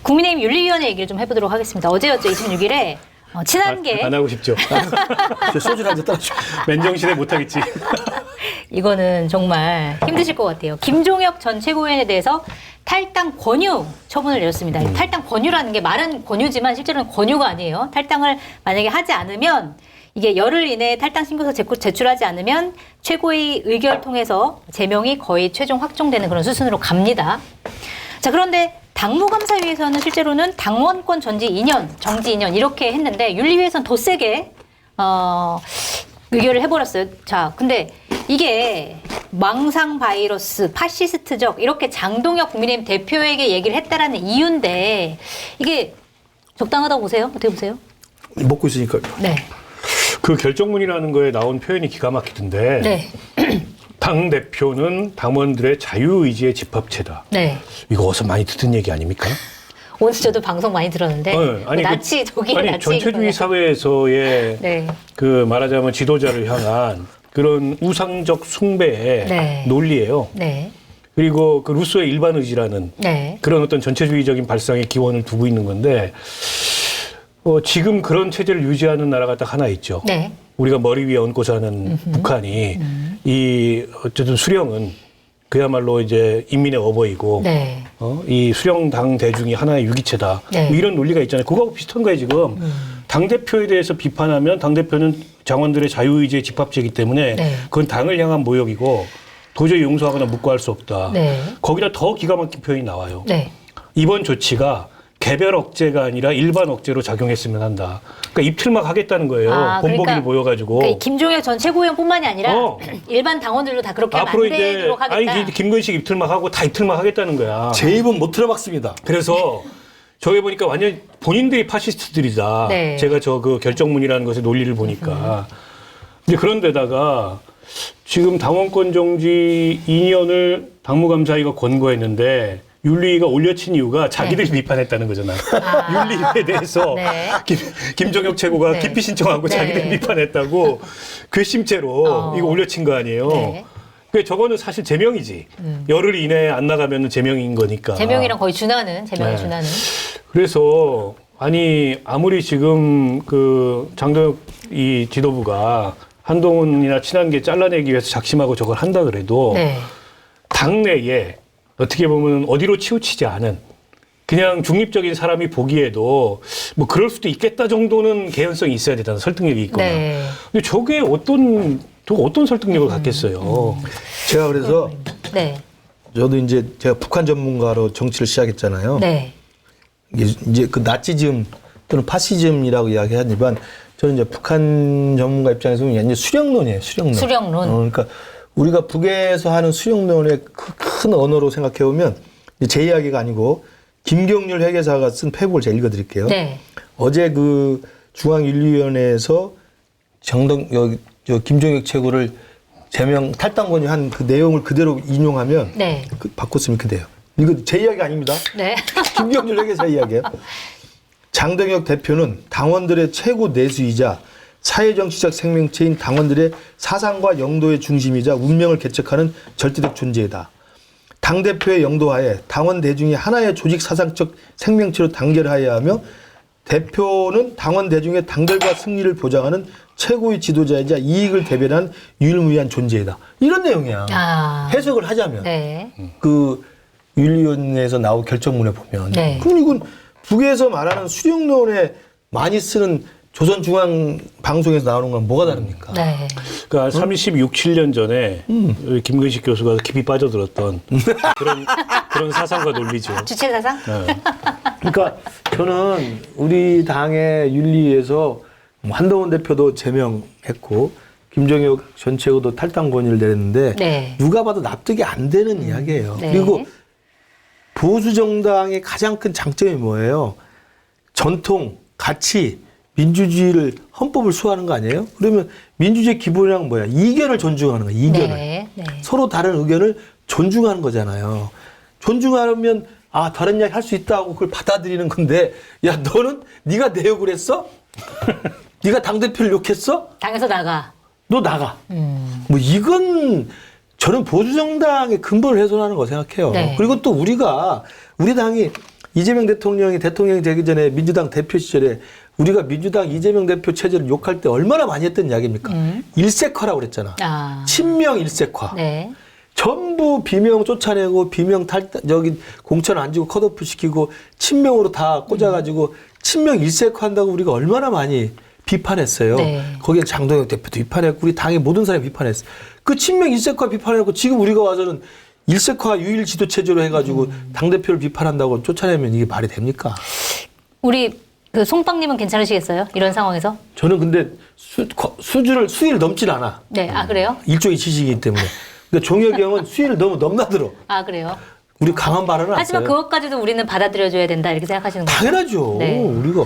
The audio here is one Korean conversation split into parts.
국민의힘 윤리위원회 얘기를 좀 해보도록 하겠습니다. 어제였죠, 26일에 친한계. 안 하고 싶죠. 소주를 한잔 따라줘. 맨정신에 못하겠지. 이거는 정말 힘드실 것 같아요. 김종혁 전 최고위원에 대해서 탈당 권유 처분을 내렸습니다. 탈당 권유라는 게 말은 권유지만 실제로는 권유가 아니에요. 탈당을 만약에 하지 않으면 이게 열흘 이내에 탈당 신고서 제출하지 않으면 최고위 의결 통해서 제명이 거의 최종 확정되는 그런 수순으로 갑니다. 자, 그런데 당무감사위에서는 실제로는 당원권 정지 2년 이렇게 했는데 윤리위에서는 더 세게 의결을 해버렸어요. 자, 근데 이게 망상 바이러스, 파시스트적 이렇게 장동혁 국민의힘 대표에게 얘기를 했다라는 이유인데 이게 적당하다고 보세요? 어떻게 보세요? 먹고 있으니까. 네. 그 결정문이라는 거에 나온 표현이 기가 막히던데. 네. 당 대표는 당원들의 자유의지의 집합체다. 네. 이거 어디서 많이 듣던 얘기 아닙니까? 오늘 저도 방송 많이 들었는데 아니, 나치 독일 나치 전체주의 사회에서의 네. 그 말하자면 지도자를 향한 그런 우상적 숭배의 네. 논리예요. 네. 그리고 그 루소의 일반 의지라는 네. 그런 어떤 전체주의적인 발상의 기원을 두고 있는 건데 지금 그런 체제를 유지하는 나라가 딱 하나 있죠. 네. 우리가 머리 위에 얹고 사는 북한이 이 어쨌든 수령은 그야말로 이제 인민의 어버이고 네. 이 수령 당 대중이 하나의 유기체다. 네. 뭐 이런 논리가 있잖아요. 그거하고 비슷한 거예요 지금. 당 대표에 대해서 비판하면 당 대표는 장원들의 자유의지의 집합체이기 때문에 네. 그건 당을 향한 모욕이고 도저히 용서하거나 묵고할 수 없다. 네. 거기다 더 기가 막힌 표현이 나와요. 네. 이번 조치가 개별 억제가 아니라 일반 억제로 작용했으면 한다. 그러니까 입틀막 하겠다는 거예요. 본보기를 보여가지고. 그러니까 김종혁 전 최고위원뿐만이 아니라 일반 당원들도 다 그렇게 하면 앞으로 안 되도록 하겠다. 아니 김건식 입틀막 하고 다 입틀막 하겠다는 거야. 제 입은 못 들어박습니다. 그래서 저기 보니까 완전 본인들이 파시스트들이다. 네. 제가 저 그 결정문이라는 것의 논리를 보니까. 근데 그런데다가 지금 당원권 정지 2년을 당무감사위가 권고했는데 윤리위가 올려친 이유가 자기들이 비판했다는 거잖아. 윤리위에 대해서 네. 김종혁 최고가 네. 기피 신청하고 네. 자기들이 비판했다고 괘씸죄로 이거 올려친 거 아니에요. 네. 그 저거는 사실 제명이지. 열흘 이내에 안 나가면 제명인 거니까. 제명이랑 거의 준하는 제명에 네. 준하는. 그래서 아무리 지금 그 장동혁 이 지도부가 한동훈이나 친한계 잘라내기 위해서 작심하고 저걸 한다 그래도 네. 당내에 어떻게 보면 어디로 치우치지 않은 그냥 중립적인 사람이 보기에도 뭐 그럴 수도 있겠다 정도는 개연성이 있어야 되잖아. 설득력이 있거나. 네. 근데 저게 어떤 설득력을 갖겠어요. 제가 그래서 네. 저도 이제 제가 북한 전문가로 정치를 시작했잖아요. 네. 이제 그 나치즘 또는 파시즘이라고 이야기하지만 저는 이제 북한 전문가 입장에서 보면 이제 수령론이에요. 수령론. 수령론. 그러니까 우리가 북에서 하는 수령론의 큰 언어로 생각해 보면 제 이야기가 아니고 김경률 회계사가 쓴 페북을 제가 읽어드릴게요. 네. 어제 그 중앙윤리위원회에서 김종혁 최고를 제명 탈당 권유한 그 내용을 그대로 인용하면 네. 바꿨으면 그대요. 이거 제 이야기 아닙니다. 네. 김경률 회계사 이야기예요. 장동혁 대표는 당원들의 최고 내수이자 사회정치적 생명체인 당원들의 사상과 영도의 중심이자 운명을 개척하는 절대적 존재이다. 당대표의 영도하에 당원 대중이 하나의 조직 사상적 생명체로 단결하여야 하며 대표는 당원 대중의 단결과 승리를 보장하는 최고의 지도자이자 이익을 대변한 유일무이한 존재이다. 이런 내용이야. 해석을 하자면. 네. 그 윤리위원회에서 나온 결정문에 보면. 네. 그럼 이건 북에서 말하는 수령론에 많이 쓰는 조선중앙방송에서 나오는 건 뭐가 다릅니까? 네. 그러니까 36, 7년 전에 김근식 교수가 깊이 빠져들었던 그런 사상과 논리죠. 주체 사상? 네. 그러니까 저는 우리 당의 윤리위에서 한동훈 대표도 제명했고 김종혁 전 최고도 탈당 권유를 내렸는데 네. 누가 봐도 납득이 안 되는 이야기예요. 네. 그리고 보수 정당의 가장 큰 장점이 뭐예요? 전통, 가치, 민주주의를 헌법을 수호하는 거 아니에요? 그러면 민주주의 기본이란 뭐야? 이견을 존중하는 거야. 이견을. 네. 네. 서로 다른 의견을 존중하는 거잖아요. 존중하면 다른 이야기 할 수 있다고 그걸 받아들이는 건데 야 너는 네가 내 욕을 했어? 네가 당대표를 욕했어? 당에서 나가. 너 나가. 뭐 이건 저는 보수정당의 근본을 훼손하는 거 생각해요. 네. 그리고 또 우리 당이 이재명 대통령이 되기 전에 민주당 대표 시절에 우리가 민주당 이재명 대표 체제를 욕할 때 얼마나 많이 했던 이야기입니까? 일색화라고 그랬잖아. 아. 친명 일색화. 네. 전부 비명 쫓아내고 비명 공천 안 주고 컷오프 시키고 친명으로 다 꽂아가지고 친명 일색화한다고 우리가 얼마나 많이 비판했어요. 네. 거기에 장동혁 대표도 비판했고 우리 당의 모든 사람이 비판했어. 그 친명 일색화 비판해놓고 지금 우리가 와서는 일색화 유일 지도 체제로 해가지고 당 대표를 비판한다고 쫓아내면 이게 말이 됩니까? 우리 그 송빵님은 괜찮으시겠어요? 이런 상황에서? 저는 근데 수위를 넘질 않아. 네. 아 그래요? 일종의 지식이기 때문에. 근데 종혁이 형은 수위를 너무 넘나들어. 아 그래요? 우리 강한 발언은 안 하지만 써요. 그것까지도 우리는 받아들여줘야 된다 이렇게 생각하시는 거죠? 당연하죠. 네. 우리가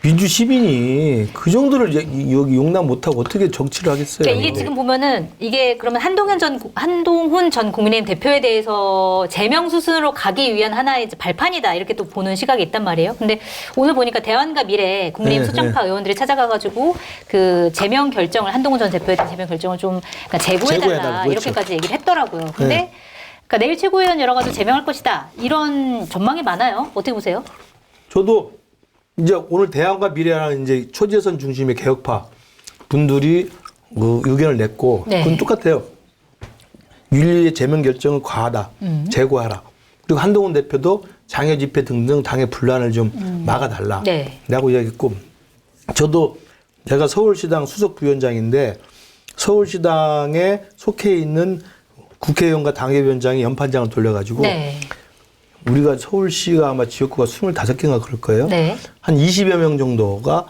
민주 시민이 그 정도를 여기 용납 못하고 어떻게 정치를 하겠어요. 그러니까 이게 지금 보면은 이게 그러면 한동훈 전 국민의힘 대표에 대해서 제명 수순으로 가기 위한 하나의 이제 발판이다 이렇게 또 보는 시각이 있단 말이에요. 근데 오늘 보니까 대안과 미래 국민의힘 네, 수정파 의원들이 찾아가가지고 그 제명 결정을 한동훈 전 대표에 대한 제명 결정을 좀 그러니까 제고해달라 제고해달라, 그렇죠. 이렇게까지 얘기를 했더라고요. 근데 네. 그러니까 내일 최고위원 열어가지고 제명할 것이다 이런 전망이 많아요. 어떻게 보세요? 저도 이제 오늘 대안과 미래라는 이제 초재선 중심의 개혁파 분들이 그 의견을 냈고 네. 그건 똑같아요. 윤리의 제명 결정은 과하다. 제고하라. 그리고 한동훈 대표도 장외 집회 등등 당의 분란을 좀 막아달라. 네. 라고 이야기했고 저도 제가 서울시당 수석 부위원장인데 서울시당에 속해 있는 국회의원과 당협위원장이 연판장을 돌려가지고 네. 우리가 서울시가 아마 지역구가 25개인가 그럴 거예요. 네. 한 20여 명 정도가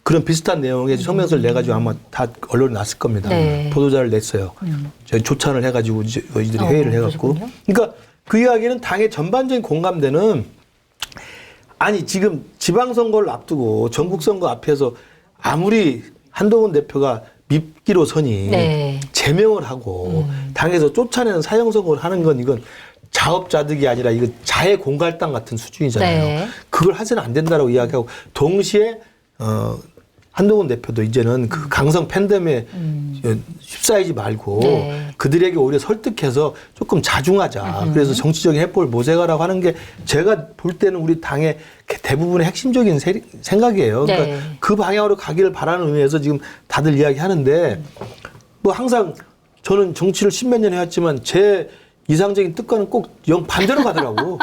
그런 비슷한 내용의 성명서를 내가지고 아마 다 언론에 났을 겁니다. 네. 보도자를 냈어요. 저희 조찬을 해가지고 저희들이 회의를 해갖고. 그러시군요. 그러니까 그 이야기는 당의 전반적인 공감대는 아니 지금 지방선거를 앞두고 전국선거 앞에서 아무리 한동훈 대표가 밉기로서니 네. 제명을 하고 당에서 쫓아내는 사형선고를 하는 건 이건 자업자득이 아니라 이거 자해 공갈당 같은 수준이잖아요. 네. 그걸 해서는 안 된다라고 이야기하고 동시에 한동훈 대표도 이제는 그 강성 팬덤에 휩싸이지 말고 네. 그들에게 오히려 설득해서 조금 자중하자. 그래서 정치적인 해법을 모색하라고 하는 게 제가 볼 때는 우리 당의 대부분의 핵심적인 생각이에요. 그러니까 네. 그 방향으로 가기를 바라는 의미에서 지금 다들 이야기하는데 뭐 항상 저는 정치를 10몇 년 해왔지만 제 이상적인 뜻과는 꼭 영 반대로 가더라고.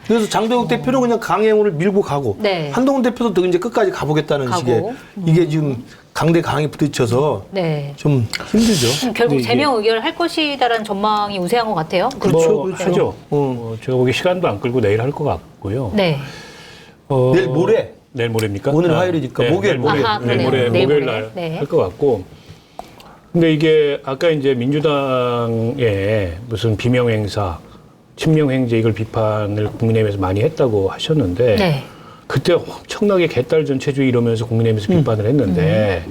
그래서 장동혁 대표는 그냥 강행을 밀고 가고 네. 한동훈 대표도 이제 끝까지 가보겠다는 가고. 식의 이게 지금 강대 강이 부딪혀서 네. 좀 힘들죠. 결국 근데 제명 의결을 할 것이다라는 전망이 우세한 것 같아요. 그렇죠, 뭐 그렇죠. 하죠. 제가 보기 시간도 안 끌고 내일 할 것 같고요. 네. 내일 모레? 내일 모레입니까? 오늘 화요일이니까 목요일, 모레, 아하, 내일 그러네요. 모레 내일 목요일 모레. 날 네. 할 것 같고. 근데 이게 아까 이제 민주당의 무슨 비명 행사, 친명 행제 이걸 비판을 국민의힘에서 많이 했다고 하셨는데 네. 그때 엄청나게 개딸 전체주의 이러면서 국민의힘에서 비판을 했는데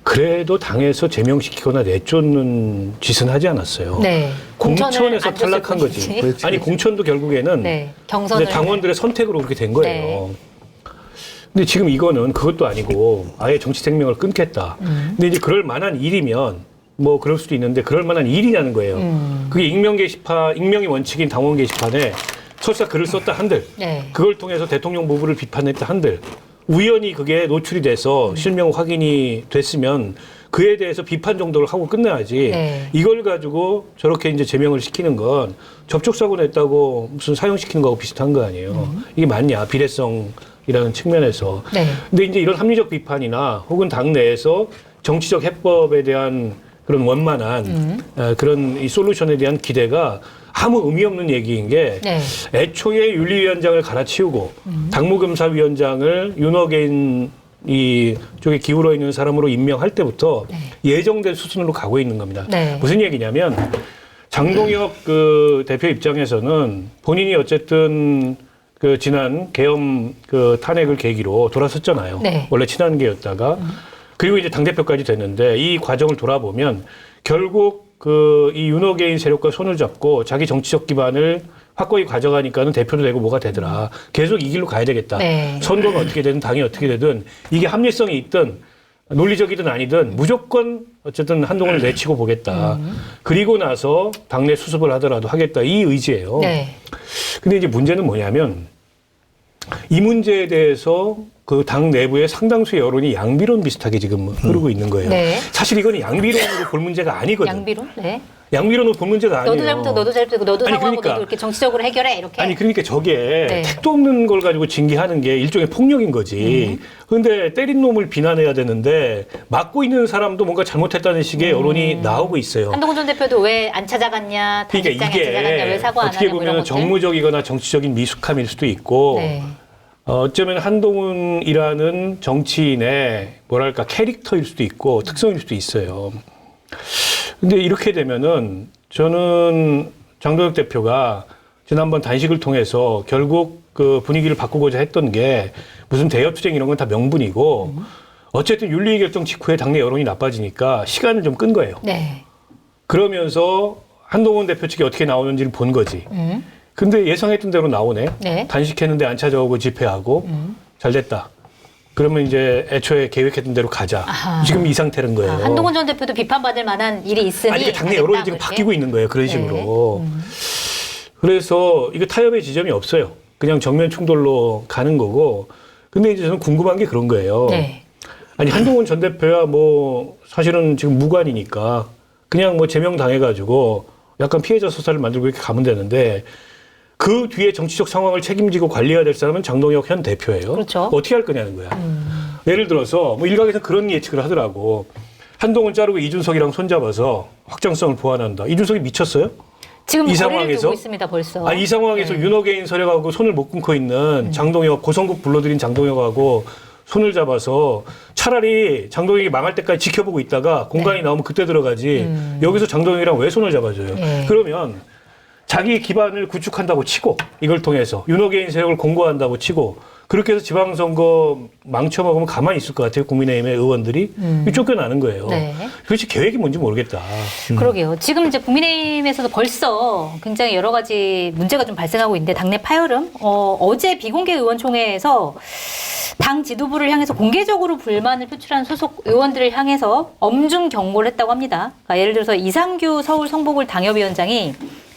그래도 당에서 제명시키거나 내쫓는 짓은 하지 않았어요. 네. 공천에서 안 줬을 탈락한 거지. 뿐이지. 그렇지. 아니 공천도 결국에는 네. 경선을 이제 당원들의 선택으로 그렇게 된 거예요. 근데 지금 이거는 그것도 아니고 아예 정치 생명을 끊겠다. 근데 이제 그럴 만한 일이면 뭐 그럴 수도 있는데 그럴 만한 일이냐는 거예요. 그게 익명이 원칙인 당원 게시판에 설사 글을 썼다 한들 네. 그걸 통해서 대통령 부부를 비판했다 한들 우연히 그게 노출이 돼서 실명 확인이 됐으면 그에 대해서 비판 정도를 하고 끝내야지. 네. 이걸 가지고 저렇게 이제 제명을 시키는 건 접촉사고 냈다고 무슨 사형시키는 거하고 비슷한 거 아니에요. 이게 맞냐? 비례성이라는 측면에서. 네. 근데 이제 이런 합리적 비판이나 혹은 당 내에서 정치적 해법에 대한 그런 원만한 그런 이 솔루션에 대한 기대가 아무 의미 없는 얘기인 게 네. 애초에 윤리위원장을 갈아치우고 당무검사위원장을 윤호개인 이 쪽에 기울어 있는 사람으로 임명할 때부터 예정된 수순으로 가고 있는 겁니다. 네. 무슨 얘기냐면 장동혁 그 대표 입장에서는 본인이 어쨌든 그 지난 계엄 그 탄핵을 계기로 돌아섰잖아요. 네. 원래 친한계였다가 그리고 이제 당대표까지 됐는데 이 과정을 돌아보면 결국 그 이 윤호개인 세력과 손을 잡고 자기 정치적 기반을 확고히 가져가니까는 대표도 되고 뭐가 되더라. 계속 이 길로 가야 되겠다. 네. 선거가 어떻게 되든 당이 어떻게 되든 이게 합리성이 있든 논리적이든 아니든 무조건 어쨌든 한동훈을 내치고 보겠다. 그리고 나서 당내 수습을 하더라도 하겠다. 이 의지예요. 네. 근데 이제 문제는 뭐냐면 이 문제에 대해서 그 당 내부의 상당수의 여론이 양비론 비슷하게 지금 흐르고 있는 거예요. 네. 사실 이건 양비론으로 볼 문제가 아니거든. 양비론? 네. 양비론으로 볼 문제가 아니에요. 너도 잘못하고 너도 잘못하고 너도 아니, 사과하고 그러니까. 너도 이렇게 정치적으로 해결해 이렇게. 아니 그러니까 저게 네. 택도 없는 걸 가지고 징계하는 게 일종의 폭력인 거지. 그런데 때린 놈을 비난해야 되는데 맞고 있는 사람도 뭔가 잘못했다는 식의 여론이 나오고 있어요. 한동훈 전 대표도 왜 안 찾아갔냐, 그러니까 단식장에 안 찾아갔냐, 왜 사과 안 어떻게 하냐 뭐 이런 보면 것들. 정무적이거나 정치적인 미숙함일 수도 있고 네. 어쩌면 한동훈이라는 정치인의 뭐랄까 캐릭터일 수도 있고 특성일 수도 있어요. 근데 이렇게 되면은 저는 장동혁 대표가 지난번 단식을 통해서 결국 그 분위기를 바꾸고자 했던 게 무슨 대여투쟁 이런 건 다 명분이고 어쨌든 윤리위 결정 직후에 당내 여론이 나빠지니까 시간을 좀 끈 거예요. 네. 그러면서 한동훈 대표 측이 어떻게 나오는지를 본 거지. 근데 예상했던 대로 나오네. 네. 단식했는데 안 찾아오고 집회하고 잘 됐다. 그러면 이제 애초에 계획했던 대로 가자. 아하. 지금 이 상태는 거예요. 한동훈 전 대표도 비판받을 만한 일이 있으니 아니, 이게 당내 하겠다, 여론이 지금 그렇게? 바뀌고 있는 거예요. 그런 네. 식으로. 그래서 이거 타협의 지점이 없어요. 그냥 정면 충돌로 가는 거고. 근데 이제 저는 궁금한 게 그런 거예요. 네. 아니, 한동훈 전 대표야 뭐 사실은 지금 무관이니까 그냥 뭐 제명당해가지고 약간 피해자 소사를 만들고 이렇게 가면 되는데 그 뒤에 정치적 상황을 책임지고 관리해야 될 사람은 장동혁 현 대표예요. 그렇죠. 어떻게 할 거냐는 거야. 예를 들어서 뭐 일각에서 그런 예측을 하더라고. 한동훈 자르고 이준석이랑 손잡아서 확장성을 보완한다. 이준석이 미쳤어요? 지금 이 거리를 상황에서? 두고 있습니다 벌써. 이 상황에서 네. 윤호개인 서력하고 손을 못 끊고 있는 장동혁, 고성국 불러들인 장동혁하고 손을 잡아서 차라리 장동혁이 망할 때까지 지켜보고 있다가 공간이 나오면 그때 들어가지. 여기서 장동혁이랑 왜 손을 잡아줘요? 네. 그러면 자기 기반을 구축한다고 치고 이걸 통해서 윤호개인 세력을 공고한다고 치고 그렇게 해서 지방선거 망쳐먹으면 가만히 있을 것 같아요. 국민의힘의 의원들이 쫓겨나는 거예요. 네. 도대체 계획이 뭔지 모르겠다. 그러게요. 지금 이제 국민의힘에서도 벌써 굉장히 여러 가지 문제가 좀 발생하고 있는데 당내 파열음. 어제 비공개 의원총회에서 당 지도부를 향해서 공개적으로 불만을 표출한 소속 의원들을 향해서 엄중 경고를 했다고 합니다. 그러니까 예를 들어서 이상규 서울 성북을 당협위원장이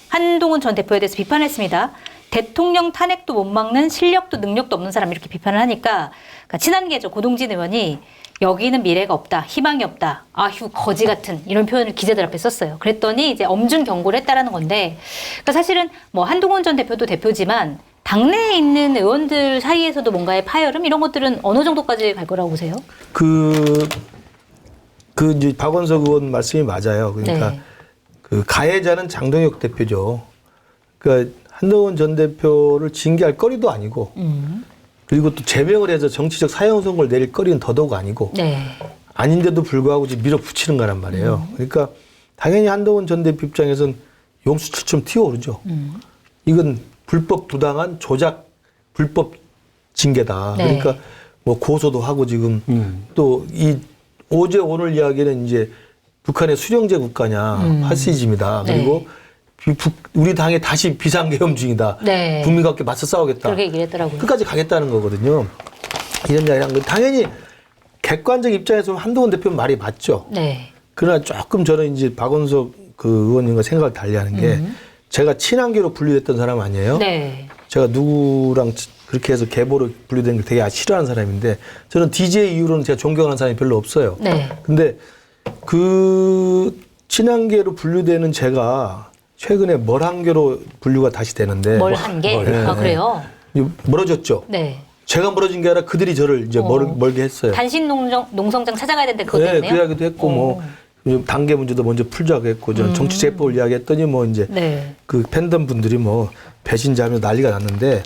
한동훈 전 대표에 대해서 비판했습니다. 대통령 탄핵도 못 막는 실력도 능력도 없는 사람 이렇게 비판을 하니까 그러니까 친한계죠. 고동진 의원이 여기는 미래가 없다. 희망이 없다. 아휴 거지 같은 이런 표현을 기자들 앞에 썼어요. 그랬더니 이제 엄중 경고를 했다라는 건데 그러니까 사실은 뭐 한동훈 전 대표도 대표지만 당내에 있는 의원들 사이에서도 뭔가의 파열음 이런 것들은 어느 정도까지 갈 거라고 보세요? 이제 박원석 의원 말씀이 맞아요. 그러니까 네. 그 가해자는 장동혁 대표죠. 그러니까 한동훈 전 대표를 징계할 거리도 아니고 그리고 또 제명을 해서 정치적 사형 선고를 내릴 거리는 더더욱 아니고 네. 아닌데도 불구하고 지금 밀어붙이는 거란 말이에요. 그러니까 당연히 한동훈 전 대표 입장에서는 용수철처럼 튀어오르죠. 이건 불법 부당한 조작 불법 징계다. 네. 그러니까 뭐 고소도 하고 지금 또 이 어제 오늘 이야기는 이제 북한의 수령제 국가냐 파시즘이다. 네. 그리고 우리 당에 다시 비상계엄 중이다. 네. 국민과 함께 맞서 싸우겠다. 그렇게 얘기를 했더라고요. 끝까지 가겠다는 거거든요. 이런 이야기한 거 당연히 객관적 입장에서 한동훈 대표는 말이 맞죠. 네. 그러나 조금 저는 이제 박원석 그 의원님과 생각을 달리하는 게 제가 친한계로 분류됐던 사람 아니에요. 네. 제가 누구랑 그렇게 해서 계보로 분류된 걸 되게 싫어하는 사람인데 저는 DJ 이후로는 제가 존경하는 사람이 별로 없어요. 네. 근데 그 친한계로 분류되는 제가 최근에 멀한계로 분류가 다시 되는데 뭘 한 게? 네, 아 그래요? 멀어졌죠. 네. 제가 멀어진 게 아니라 그들이 저를 이제 멀게 했어요. 단신 농성장 찾아가야 되는데 그것 네, 때문에요? 그 이야기도 했고 뭐 단계 문제도 먼저 풀자고 했고 저는 정치 제법을 이야기했더니 뭐 이제 네. 그 팬덤 분들이 뭐 배신자하면서 난리가 났는데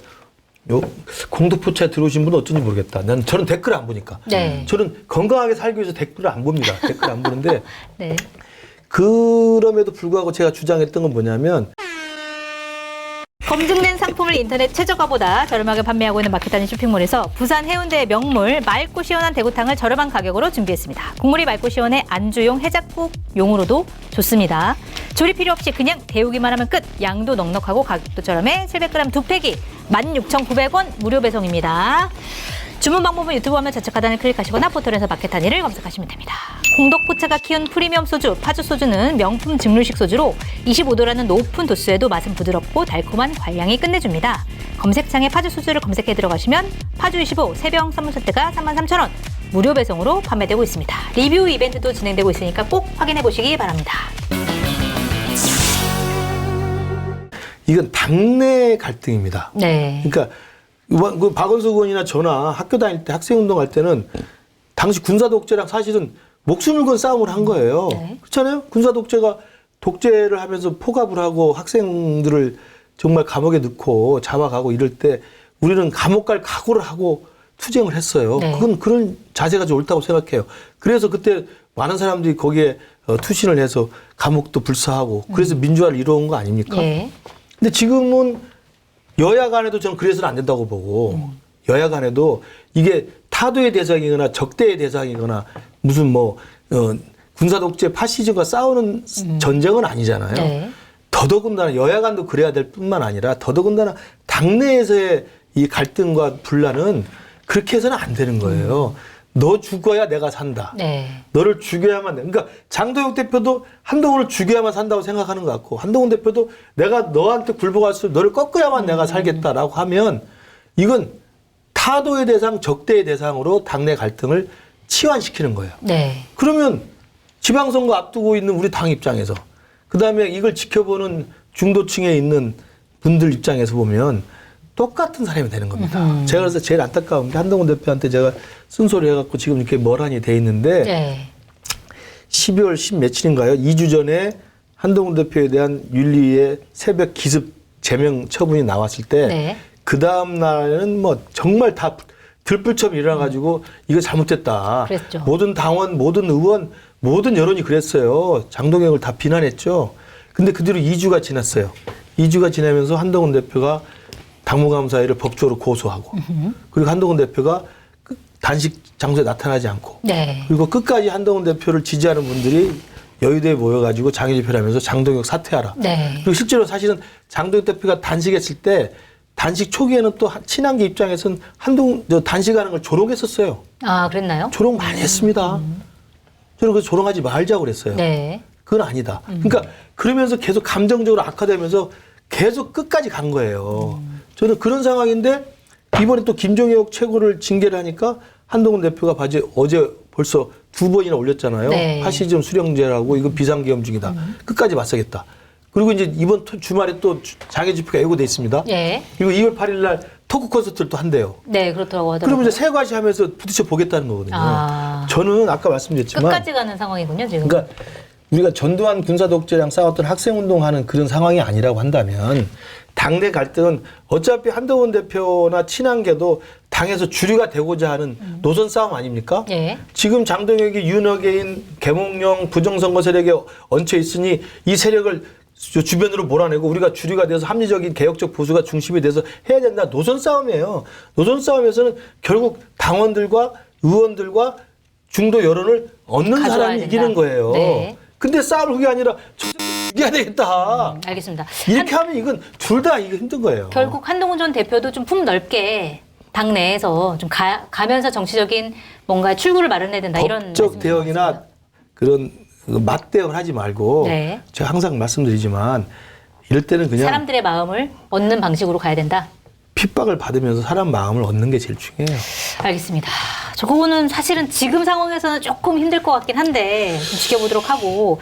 요 공동포차에 들어오신 분은 어쩐지 모르겠다. 저는 댓글 안 보니까. 네. 저는 건강하게 살기 위해서 댓글을 안 봅니다. 댓글 안 보는데 네. 그럼에도 불구하고 제가 주장했던 건 뭐냐면 검증된 상품을 인터넷 최저가보다 저렴하게 판매하고 있는 마켓단위 쇼핑몰에서 부산 해운대의 명물 맑고 시원한 대구탕을 저렴한 가격으로 준비했습니다. 국물이 맑고 시원해 안주용 해장국용으로도 좋습니다. 조리 필요 없이 그냥 데우기만 하면 끝. 양도 넉넉하고 가격도 저렴해 700g 두 팩이 16,900원 무료 배송입니다. 주문 방법은 유튜브 화면 좌측 하단을 클릭하시거나 포털에서 마켓하니를 검색하시면 됩니다. 홍덕포차가 키운 프리미엄 소주, 파주 소주는 명품 증류식 소주로 25도라는 높은 도수에도 맛은 부드럽고 달콤한 관량이 끝내줍니다. 검색창에 파주 소주를 검색해 들어가시면 파주25 3병 선물 세트가 33,000원 무료 배송으로 판매되고 있습니다. 리뷰 이벤트도 진행되고 있으니까 꼭 확인해 보시기 바랍니다. 이건 당내 갈등입니다. 네. 그러니까 그 박원석 의원이나 저나 학교 다닐 때 학생운동할 때는 당시 군사독재랑 사실은 목숨을 건 싸움을 한 거예요. 네. 그렇잖아요. 군사독재가 독재를 하면서 포갑을 하고 학생들을 정말 감옥에 넣고 잡아가고 이럴 때 우리는 감옥 갈 각오를 하고 투쟁을 했어요. 네. 그건 그런 자세가 좀 옳다고 생각해요. 그래서 그때 많은 사람들이 거기에 투신을 해서 감옥도 불사하고 그래서 민주화를 이루어온 거 아닙니까? 예. 근데 지금은 여야 간에도 저는 그래서는 안 된다고 보고 여야 간에도 이게 타도의 대상이거나 적대의 대상이거나 무슨 뭐 군사 독재 파시즘과 싸우는 전쟁은 아니잖아요. 네. 더더군다나 여야 간도 그래야 될 뿐만 아니라 더더군다나 당내에서의 이 갈등과 분란은 그렇게 해서는 안 되는 거예요. 너 죽어야 내가 산다. 네. 너를 죽여야만 돼. 그러니까 장도혁 대표도 한동훈을 죽여야만 산다고 생각하는 것 같고 한동훈 대표도 내가 너한테 굴복할수록 너를 꺾어야만 내가 살겠다라고 하면 이건 타도의 대상, 적대의 대상으로 당내 갈등을 치환시키는 거예요. 네. 그러면 지방선거 앞두고 있는 우리 당 입장에서 그다음에 이걸 지켜보는 중도층에 있는 분들 입장에서 보면 똑같은 사람이 되는 겁니다. 제가 그래서 제일 안타까운 게 한동훈 대표한테 제가 쓴소리 해갖고 지금 이렇게 멀안이 돼 있는데 네. 12월 10 며칠인가요? 2주 전에 한동훈 대표에 대한 윤리의 새벽 기습 제명 처분이 나왔을 때 네. 그 다음 날은 뭐 정말 다 들불처럼 일어나가지고 이거 잘못됐다. 그랬죠. 모든 당원, 모든 의원, 모든 여론이 그랬어요. 장동혁을 다 비난했죠. 근데 그 뒤로 2주가 지났어요. 2주가 지나면서 한동훈 대표가 당무감사위를 법적으로 고소하고 그리고 한동훈 대표가 단식 장소에 나타나지 않고 네. 그리고 끝까지 한동훈 대표를 지지하는 분들이 여의도에 모여가지고 장애 집회를 하면서 장동혁 사퇴하라. 네. 그리고 실제로 사실은 장동혁 대표가 단식했을 때 단식 초기에는 또 친한계 입장에서는 단식하는 걸 조롱했었어요. 아, 그랬나요? 조롱 많이 했습니다. 저는 그 조롱하지 말자고 그랬어요. 네. 그건 아니다. 그러니까 그러면서 계속 감정적으로 악화되면서 계속 끝까지 간 거예요. 저는 그런 상황인데 이번에 또 김종혁 최고를 징계를 하니까 한동훈 대표가 어제 벌써 2번이나 올렸잖아요. 네. 파시즘 수령제라고 이거 비상계엄 중이다. 끝까지 맞서겠다. 그리고 이제 이번 주말에 또 장애 집회가 예고돼 있습니다. 예. 그리고 2월 8일 날 토크 콘서트를 또 한대요. 네, 그렇더라고요. 그러면 이제 세과시 하면서 부딪혀 보겠다는 거거든요. 아. 저는 아까 말씀드렸지만 끝까지 가는 상황이군요, 지금. 그러니까 우리가 전두환 군사독재랑 싸웠던 학생운동하는 그런 상황이 아니라고 한다면 당내 갈등은 어차피 한동훈 대표나 친한계도 당에서 주류가 되고자 하는 노선 싸움 아닙니까? 예. 지금 장동혁이 윤어게인 계몽령 부정선거 세력에 얹혀 있으니 이 세력을 주변으로 몰아내고 우리가 주류가 돼서 합리적인 개혁적 보수가 중심이 돼서 해야 된다. 노선 싸움이에요. 노선 싸움에서는 결국 당원들과 의원들과 중도 여론을 얻는 가져와야 사람이 된다. 이기는 거예요. 네. 근데 싸움을 그게 아니라 이겨야 되겠다. 알겠습니다. 이렇게 하면 이건 둘 다 이거 힘든 거예요. 결국 한동훈 전 대표도 좀 품 넓게 당내에서 좀 가면서 정치적인 뭔가 출구를 마련해야 된다. 이런 법적 말씀이신 대응이나 것 같습니다. 그런 맞대응을 하지 말고 네. 제가 항상 말씀드리지만 이럴 때는 그냥 사람들의 마음을 얻는 방식으로 가야 된다. 핍박을 받으면서 사람 마음을 얻는 게 제일 중요해요. 알겠습니다. 그거는 사실은 지금 상황에서는 조금 힘들 것 같긴 한데 좀 지켜보도록 하고.